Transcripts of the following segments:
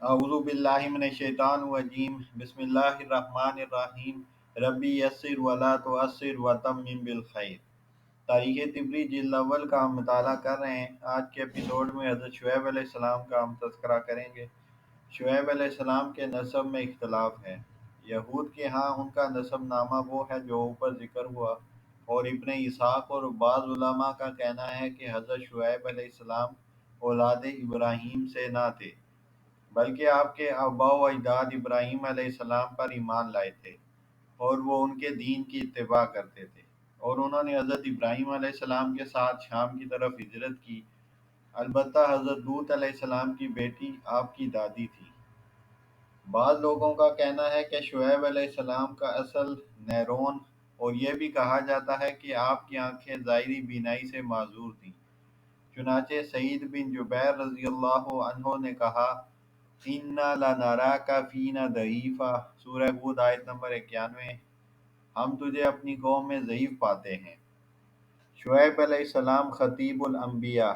اعوذ باللہ من الشیطان الرجیم بسم اللہ الرحمن الرحیم ربی یسر ولا تعسر وتمم بالخیر۔ تاریخ طبری جلد اول کا ہم مطالعہ کر رہے ہیں۔ آج کے ایپیسوڈ میں حضرت شعیب علیہ السلام کا ہم تذکرہ کریں گے۔ شعیب علیہ السلام کے نسب میں اختلاف ہے۔ یہود کے ہاں ان کا نسب نامہ وہ ہے جو اوپر ذکر ہوا، اور ابن اسحاق اور بعض علماء کا کہنا ہے کہ حضرت شعیب علیہ السلام اولاد ابراہیم سے نہ تھے، بلکہ آپ کے آباء و اجداد ابراہیم علیہ السلام پر ایمان لائے تھے اور وہ ان کے دین کی اتباع کرتے تھے، اور انہوں نے حضرت ابراہیم علیہ السلام کے ساتھ شام کی طرف ہجرت کی۔ البتہ حضرت لوط علیہ السلام کی بیٹی آپ کی دادی تھی۔ بعض لوگوں کا کہنا ہے کہ شعیب علیہ السلام کا اصل نیرون، اور یہ بھی کہا جاتا ہے کہ آپ کی آنکھیں ظاہری بینائی سے معذور تھیں۔ چنانچہ سعید بن جبیر رضی اللہ عنہ نے کہا، اِنَّا لَنَرَاكَ فِينَا ضَعِيفًا، سورہ ہود آیت نمبر 91، ہم تجھے اپنی قوم میں ضعیف پاتے ہیں۔ شعیب علیہ السلام خطیب الانبیاء،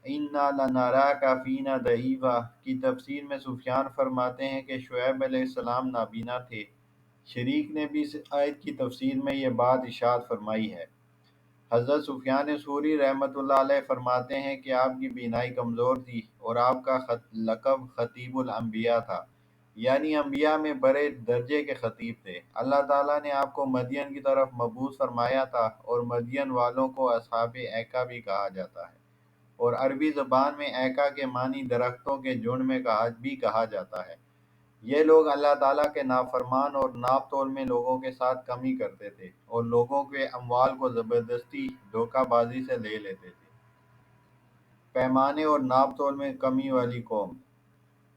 اِنَّا لَنَرَاكَ فِينَا ضَعِيفًا کی تفسیر میں سفیان فرماتے ہیں کہ شعیب علیہ السلام نابینا تھے۔ شریک نے بھی اس آیت کی تفسیر میں یہ بات ارشاد فرمائی ہے۔ حضرت سفیان ثوری رحمۃ اللہ علیہ فرماتے ہیں کہ آپ کی بینائی کمزور تھی اور آپ کا لقب خطیب الانبیاء تھا، یعنی انبیاء میں بڑے درجے کے خطیب تھے۔ اللہ تعالیٰ نے آپ کو مدین کی طرف مبعوث فرمایا تھا، اور مدین والوں کو اصحاب ایکا بھی کہا جاتا ہے، اور عربی زبان میں ایکا کے معنی درختوں کے جھنڈ میں بھی کہا جاتا ہے۔ یہ لوگ اللہ تعالیٰ کے نافرمان اور ناپ تول میں لوگوں کے ساتھ کمی کرتے تھے، اور لوگوں کے اموال کو زبردستی دھوکہ بازی سے لے لیتے تھے۔ پیمانے اور ناپ تول میں کمی والی قوم۔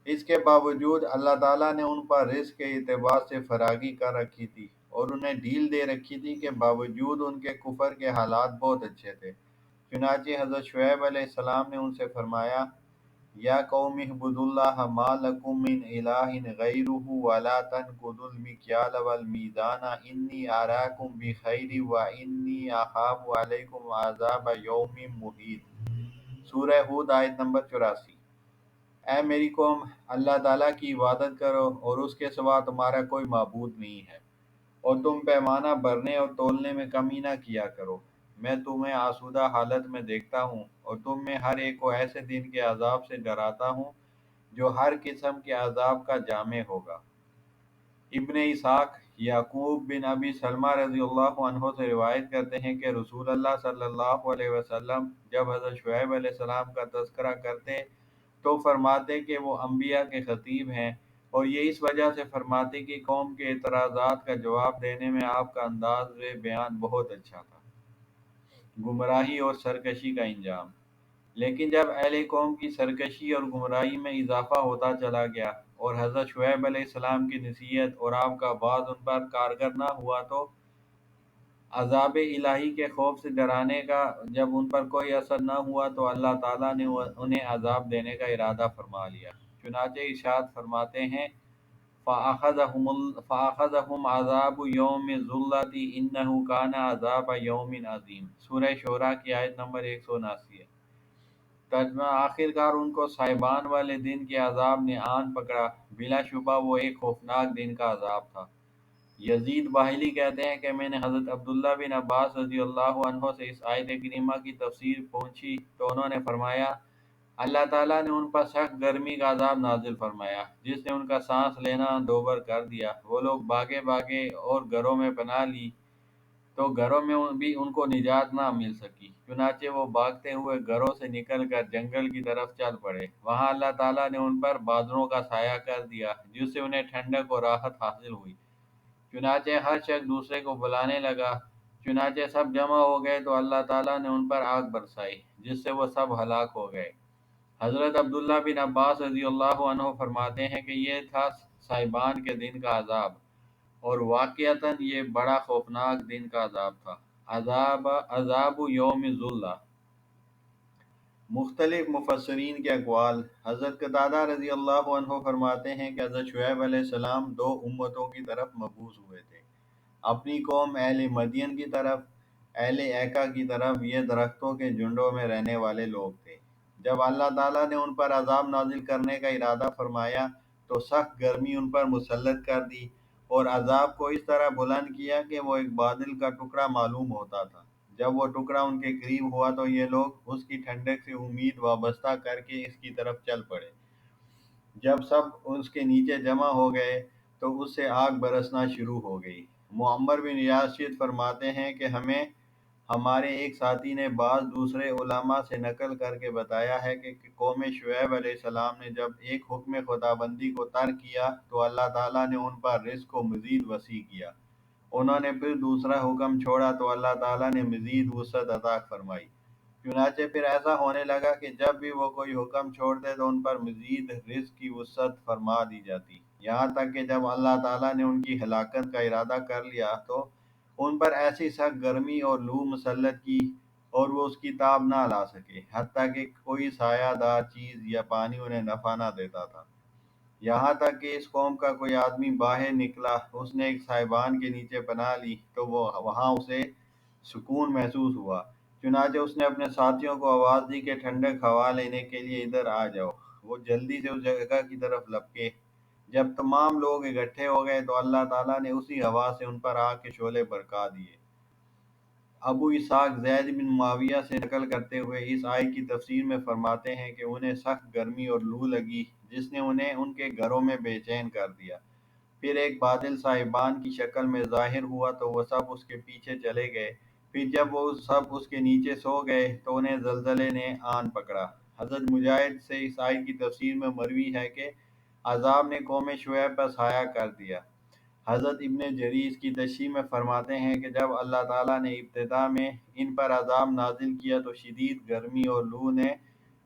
اس کے باوجود اللہ تعالیٰ نے ان پر رزق کے اعتبار سے فراگی کر رکھی تھی، اور انہیں ڈھیل دے رکھی تھی کہ باوجود ان کے کفر کے حالات بہت اچھے تھے۔ چنانچہ حضرت شعیب علیہ السلام نے ان سے فرمایا، یا قوم اعبدوا اللہ ما لکم من الہ غیرہ ولا تنقضوا المکیال والمیزان انی اراکم بخیر وانی اخاف علیکم عذاب یوم محیط، سورہ ہود آیت نمبر 84۔ اے میری قوم، اللہ تعالیٰ کی عبادت کرو اور اس کے سوا تمہارا کوئی معبود نہیں ہے، اور تم پیمانہ بھرنے اور تولنے میں کمی نہ کیا کرو۔ میں تمہیں آسودہ حالت میں دیکھتا ہوں، اور تم میں ہر ایک کو ایسے دن کے عذاب سے ڈراتا ہوں جو ہر قسم کے عذاب کا جامع ہوگا۔ ابن اسحاق یعقوب بن ابی سلمہ رضی اللہ عنہ سے روایت کرتے ہیں کہ رسول اللہ صلی اللہ علیہ وسلم جب حضرت شعیب علیہ السلام کا تذکرہ کرتے تو فرماتے کہ وہ انبیاء کے خطیب ہیں، اور یہ اس وجہ سے فرماتے کہ قوم کے اعتراضات کا جواب دینے میں آپ کا انداز بیان بہت اچھا تھا۔ گمراہی اور سرکشی کا انجام۔ لیکن جب اہل قوم کی سرکشی اور گمراہی میں اضافہ ہوتا چلا گیا، اور حضرت شعیب علیہ السلام کی نصیحت اور آپ کا بعض ان پر کارگر نہ ہوا، تو عذاب الہی کے خوف سے ڈرانے کا جب ان پر کوئی اثر نہ ہوا تو اللہ تعالیٰ نے انہیں عذاب دینے کا ارادہ فرما لیا۔ چنانچہ ارشاد فرماتے ہیں، فَأَخَذَهُمْ عَذَابُ يَوْمِ الظُّلَّةِ إِنَّهُ كَانَ عَذَابَ يَوْمٍ عَظِيمٍ، سورہ شعراء کی آیت نمبر 179 ہے۔ ترجمہ، آخر کار ان کو صاحبان والے دن کے عذاب نے آن پکڑا، بلا شبہ وہ ایک خوفناک دن کا عذاب تھا۔ یزید باہلی کہتے ہیں کہ میں نے حضرت عبداللہ بن عباس رضی اللہ عنہ سے اس آیت کریمہ کی تفسیر پوچھی تو انہوں نے فرمایا، اللہ تعالیٰ نے ان پر سخت گرمی کا عذاب نازل فرمایا جس نے ان کا سانس لینا دوبر کر دیا۔ وہ لوگ بھاگے بھاگے اور گھروں میں پناہ لی تو گھروں میں بھی ان کو نجات نہ مل سکی، چنانچہ وہ بھاگتے ہوئے گھروں سے نکل کر جنگل کی طرف چل پڑے۔ وہاں اللہ تعالیٰ نے ان پر بادلوں کا سایہ کر دیا جس سے انہیں ٹھنڈک اور راحت حاصل ہوئی۔ چنانچہ ہر شخص دوسرے کو بلانے لگا، چنانچہ سب جمع ہو گئے تو اللہ تعالیٰ نے ان پر آگ برسائی جس سے وہ سب ہلاک ہو گئے۔ حضرت عبداللہ بن عباس رضی اللہ عنہ فرماتے ہیں کہ یہ تھا صاحبان کے دن کا عذاب، اور واقعتاً یہ بڑا خوفناک دن کا عذاب تھا۔ عذاب یوم ذلہ۔ مختلف مفسرین کے اقوال۔ حضرت قتادہ رضی اللہ عنہ فرماتے ہیں کہ حضرت شعیب علیہ السلام دو امتوں کی طرف مبعوث ہوئے تھے، اپنی قوم اہل مدین کی طرف، اہل ایکا کی طرف۔ یہ درختوں کے جھنڈوں میں رہنے والے لوگ تھے۔ جب اللہ تعالیٰ نے ان پر عذاب نازل کرنے کا ارادہ فرمایا تو سخت گرمی ان پر مسلط کر دی اور عذاب کو اس طرح بلند کیا کہ وہ ایک بادل کا ٹکڑا معلوم ہوتا تھا۔ جب وہ ٹکڑا ان کے قریب ہوا تو یہ لوگ اس کی ٹھنڈک سے امید وابستہ کر کے اس کی طرف چل پڑے۔ جب سب اس کے نیچے جمع ہو گئے تو اس سے آگ برسنا شروع ہو گئی۔ معمر بن یاسر فرماتے ہیں کہ ہمیں ہمارے ایک ساتھی نے بعض دوسرے علماء سے نقل کر کے بتایا ہے کہ قوم شعیب علیہ السلام نے جب ایک حکم خدابندی کو ترک کیا تو اللہ تعالیٰ نے ان پر رزق کو مزید وسیع کیا۔ انہوں نے پھر دوسرا حکم چھوڑا تو اللہ تعالیٰ نے مزید وسعت عطا فرمائی۔ چنانچہ پھر ایسا ہونے لگا کہ جب بھی وہ کوئی حکم چھوڑتے تو ان پر مزید رزق کی وسعت فرما دی جاتی، یہاں تک کہ جب اللہ تعالیٰ نے ان کی ہلاکت کا ارادہ کر لیا تو ان پر ایسی سخت گرمی اور لو مسلط کی اور وہ اس کی تاب نہ لا سکے، حتیٰ کہ کوئی سایہ دار چیز یا پانی انہیں نفع نہ دیتا تھا۔ یہاں تک کہ اس قوم کا کوئی آدمی باہر نکلا، اس نے ایک سائبان کے نیچے پناہ لی تو وہ وہاں اسے سکون محسوس ہوا، چنانچہ اس نے اپنے ساتھیوں کو آواز دی کہ ٹھنڈک ہوا لینے کے لیے ادھر آ جاؤ۔ وہ جلدی سے اس جگہ کی طرف لپکے۔ جب تمام لوگ اکٹھے ہو گئے تو اللہ تعالیٰ نے اسی ہوا سے ان پر آگ کے شعلے برقا دیے۔ ابو اسحاق زید بن معاویہ سے نقل کرتے ہوئے اس آیت کی تفسیر میں فرماتے ہیں کہ انہیں سخت گرمی اور لو لگی جس نے انہیں ان کے گھروں میں بے چین کر دیا۔ پھر ایک بادل صاحبان کی شکل میں ظاہر ہوا تو وہ سب اس کے پیچھے چلے گئے۔ پھر جب وہ سب اس کے نیچے سو گئے تو انہیں زلزلے نے آن پکڑا۔ حضرت مجاہد سے اس آیت کی تفسیر میں مروی ہے کہ عذاب نے قوم شعیب پر سایہ کر دیا۔ حضرت ابن جریر اس کی تشریح میں فرماتے ہیں کہ جب اللہ تعالیٰ نے ابتدا میں ان پر عذاب نازل کیا تو شدید گرمی اور لو نے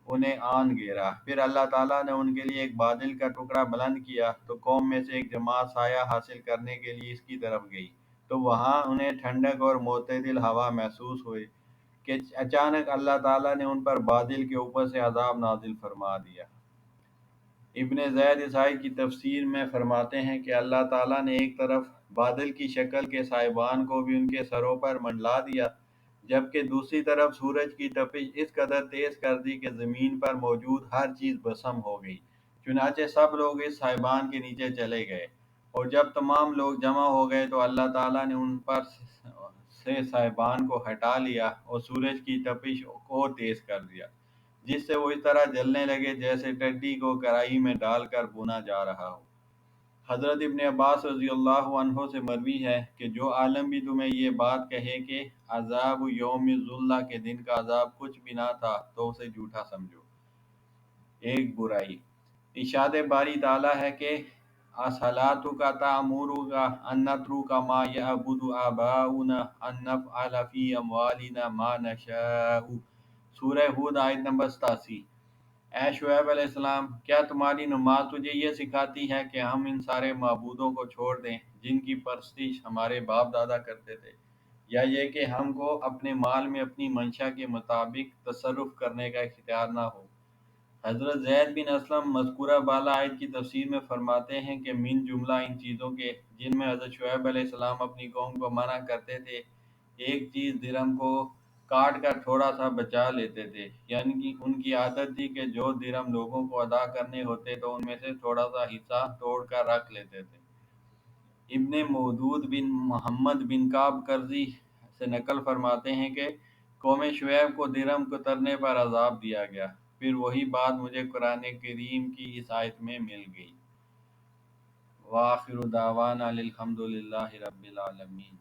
انہیں آن گھیرا، پھر اللہ تعالیٰ نے ان کے لیے ایک بادل کا ٹکڑا بلند کیا تو قوم میں سے ایک جماعت سایہ حاصل کرنے کے لیے اس کی طرف گئی تو وہاں انہیں ٹھنڈک اور معتدل ہوا محسوس ہوئی کہ اچانک اللہ تعالیٰ نے ان پر بادل کے اوپر سے عذاب نازل فرما دیا۔ ابن زید اس آیت کی تفسیر میں فرماتے ہیں کہ اللہ تعالیٰ نے ایک طرف بادل کی شکل کے سائبان کو بھی ان کے سروں پر منڈلا دیا، جبکہ دوسری طرف سورج کی تپش اس قدر تیز کر دی کہ زمین پر موجود ہر چیز بھسم ہو گئی۔ چنانچہ سب لوگ اس سائبان کے نیچے چلے گئے، اور جب تمام لوگ جمع ہو گئے تو اللہ تعالیٰ نے ان پر سے سائبان کو ہٹا لیا اور سورج کی تپش کو تیز کر دیا، جس سے وہ اس طرح جلنے لگے جیسے ٹڈی کو کڑاہی میں ڈال کر بھونا جا رہا ہو۔ حضرت ابن عباس رضی اللہ عنہ سے مروی ہے کہ جو عالم بھی تمہیں یہ بات کہے کہ عذاب یوم ذلہ کے دن کا عذاب کچھ بھی نہ تھا تو اسے جھوٹا سمجھو۔ ایک برائی۔ ارشاد باری تعالیٰ ہے کہ اصلاۃ کا تعمور کا ان نترک ما یعبد آباؤنا ان نفعل فی اموالنا ما نشاء۔ سورہ ہود آیت نمبر 87۔ اے شعیب علیہ السلام، کیا تمہاری نماز تجھے یہ سکھاتی ہے کہ ہم ان سارے معبودوں کو چھوڑ دیں جن کی پرستش ہمارے باپ دادا کرتے تھے، یا یہ کہ ہم کو اپنے مال میں اپنی منشا کے مطابق تصرف کرنے کا اختیار نہ ہو؟ حضرت زید بن اسلم مذکورہ بالا آیت کی تفسیر میں فرماتے ہیں کہ من جملہ ان چیزوں کے جن میں حضرت شعیب علیہ السلام اپنی قوم کو منع کرتے تھے، ایک چیز درہم کو کاٹ کر تھوڑا سا بچا لیتے تھے، یعنی کہ ان کی عادت تھی کہ جو درہم لوگوں کو ادا کرنے ہوتے تو ان میں سے تھوڑا سا حصہ توڑ کر رکھ لیتے تھے۔ ابن مودود بن محمد بن کعب کرزی سے نقل فرماتے ہیں کہ قوم شعیب کو درہم کترنے پر عذاب دیا گیا، پھر وہی بات مجھے قرآن کریم کی اس آیت میں مل گئی۔ وآخر دعوانا الحمد للہ رب العالمین۔